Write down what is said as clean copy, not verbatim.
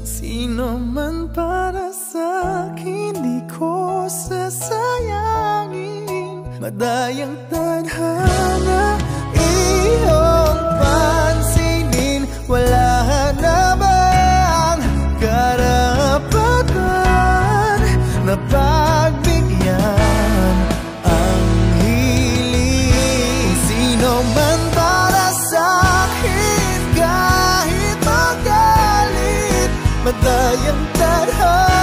Sino man para sa'kin di ko sasayangin. Madayang tadhana iyong pansinin. Wala na bang karapatan na pagbigyan ang hiling? Sino man para sa'kin kahit magalit. Madayang tadhana